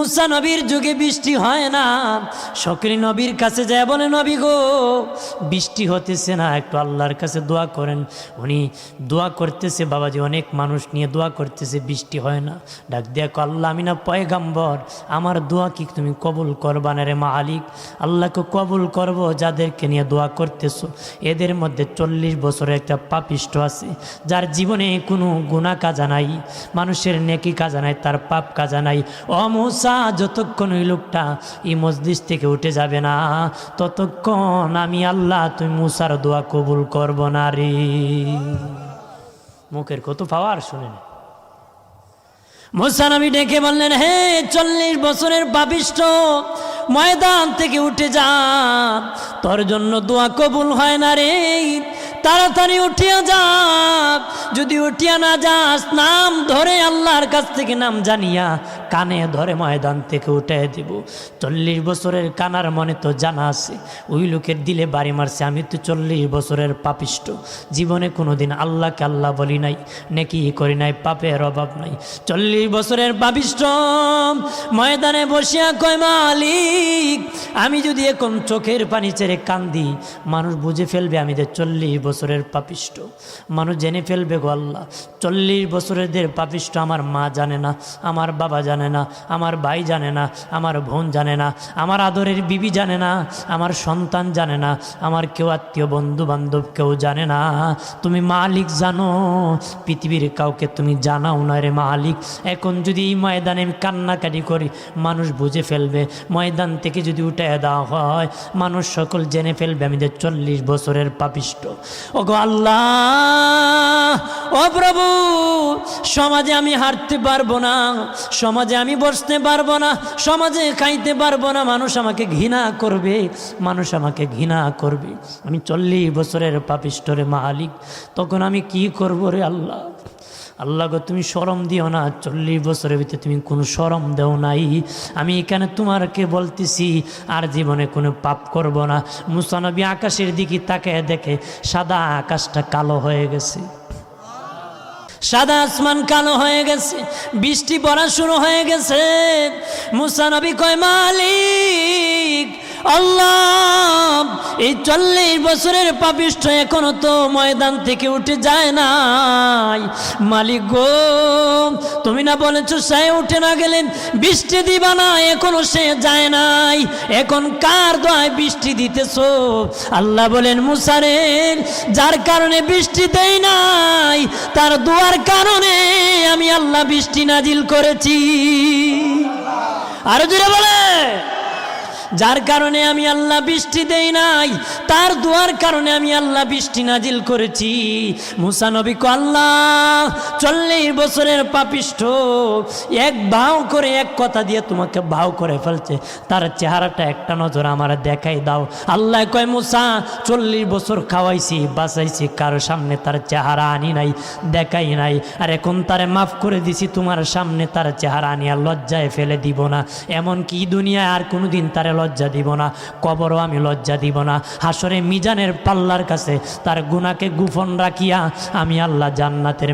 মুসা নবীর যুগে বৃষ্টি হয় না। সকলে নবীর কাছে যায় বলে, নবী গো বৃষ্টি হতেছে না, একটু আল্লাহর কাছে দোয়া করেন। উনি দোয়া করতেছে, বাবাজি অনেক মানুষ নিয়ে দোয়া করতেছে, বৃষ্টি হয় না। ডাক দিয়া কো, আল্লাহ আমি না পয়গাম্বর, আমার দোয়া কি তুমি কবুল করবা না রে মালিক? আল্লাহকে কবুল করব যাদেরকে নিয়ে দোয়া করতেছো। এদের মধ্যে 40 বছরের একটা পাপিষ্ঠ আছে, যার জীবনে কোনো গুনাহ কাজা নাই, মানুষের নেকি কাজা নাই, তার পাপ কাজা নাই। ও মুসা, যতক্ষণ ওই লোকটা এই মজলিস থেকে উঠে যাবে না, ততক্ষণ আমি আল্লাহ তুমি মুসার দোয়া কবুল করব না রে। মুখের কত পাওয়ার শুনেন। মুসা নবী ডেকে বললেন, হে 40 বছরের পাপিষ্ঠ, ময়দান থেকে উঠে যা, তোর জন্য দোয়া কবুল হয় না রে। তাড়াতাড়ি উঠিয়া যা, যদি উঠিয়া না যাস, নাম ধরে আল্লাহর কাছ থেকে নাম জানিয়া কানে ধরে ময়দান থেকে উঠে দিব। 40 বছরের কানার মনে তো জানা আছে, ওই লোকের দিলে বাড়ি মারছে, আমি তো 40 বছরের পাপিষ্ঠ, জীবনে কোনোদিন আল্লাহকে আল্লাহ বলি নাই, নেকি করি নাই, পাপের অভাব নাই। 40 বছরের পাপিষ্ঠ ময়দানে বসিয়া কয়, মালিক আমি যদি এখন চোখের পানি ছেড়ে কান্দি, মানুষ বুঝে ফেলবে আমি যে 40 বছরের পাপিষ্ঠ, মানুষ জেনে ফেলবে গো আল্লাহ। 40 বছরের পাপিষ্ঠ আমার মা জানে না, আমার বাবা জানে না, আমার ভাই জানে না, আমার বোন জানে না, আমার আদরের বিবি জানে না, আমার সন্তান জানে না, আমার কেউ আত্মীয় বন্ধু বান্ধব কেউ জানে না, তুমি মালিক জানো, পৃথিবীর কাউকে তুমি জানাও না রে মালিক। এখন যদি এই ময়দানে আমি কান্নাকাটি করি, মানুষ বুঝে ফেলবে, ময়দান থেকে যদি উঠে দেওয়া হয়, মানুষ সকল জেনে ফেলবে আমি যে 40 বছরের পাপিষ্ঠ। ও গো আল্লাহ, ও প্রভু, সমাজে আমি হাঁটতে পারবো না, সমাজে আমি বসতে পারবো না, সমাজে খাইতে পারবো না, মানুষ আমাকে ঘৃণা করবে, মানুষ আমাকে ঘৃণা করবে, আমি 40 বছরের পাপিষ্ঠ রে মালিক। তখন আমি কি করবো রে আল্লাহ? আল্লাহ গো তুমি শরম দিও না, 40 বছরের ভিতরে তুমি কোনো শরম দেও নাই। আমি এখানে তোমারকে বলতেছি আর জীবনে কোনো পাপ করব না। মুসা নবী আকাশের দিকে তাকায় দেখে সাদা আকাশটা কালো হয়ে গেছে, সাদা আসমান কালো হয়ে গেছে, বৃষ্টি পড়া শুরু হয়ে গেছে। মুসা নবী কয়, মালিক আল্লাহ, এই 40 বছরের পাপিষ্ঠ এখনো তো ময়দান থেকে উঠে যায় নাই। মালিক গো, তুমি না বলেছো সে উঠে না গেলে বৃষ্টি দিবা না, এখনো সে যায় নাই, এখন কার দোয়ায় বৃষ্টি দিতেছো? আল্লাহ বলেন, মুসা রে, যার কারণে বৃষ্টি দেই নাই, তার দোয়ার কারণে আমি আল্লাহ বৃষ্টি নাজিল করেছি। আরো জোরে বলে, যার কারণে আমি আল্লাহ বৃষ্টি দেই নাই, তার দোয়ার কারণে আমি আল্লাহ বৃষ্টি নাজিল করেছি। মুসা নবী কো, আল্লাহ 40 বছরের পাপিষ্ঠ এক ভাও করে, এক কথা দিয়ে তোমাকে ভাও করে ফেলছে, তার চেহারাটা একটা নজর আমার দেখাই দাও। আল্লাহ কয়, মুসা 40 বছর খাওয়াইছি, বাঁচাইছি, কারো সামনে তার চেহারা আনি নাই, দেখাই নাই, আর এখন তারে মাফ করে দিছি, তোমার সামনে তার চেহারা আনিয়া লজ্জায় ফেলে দিব না। এমনকি দুনিয়ায় আর কোনোদিন তারে লজ্জা দিব না, কবরও আমি লজ্জা দিব না। হাসরে মিজানের পাল্লার কাছে তার গুনাহকে গোপন রাখিয়া আমি আল্লাহ জান্নাতের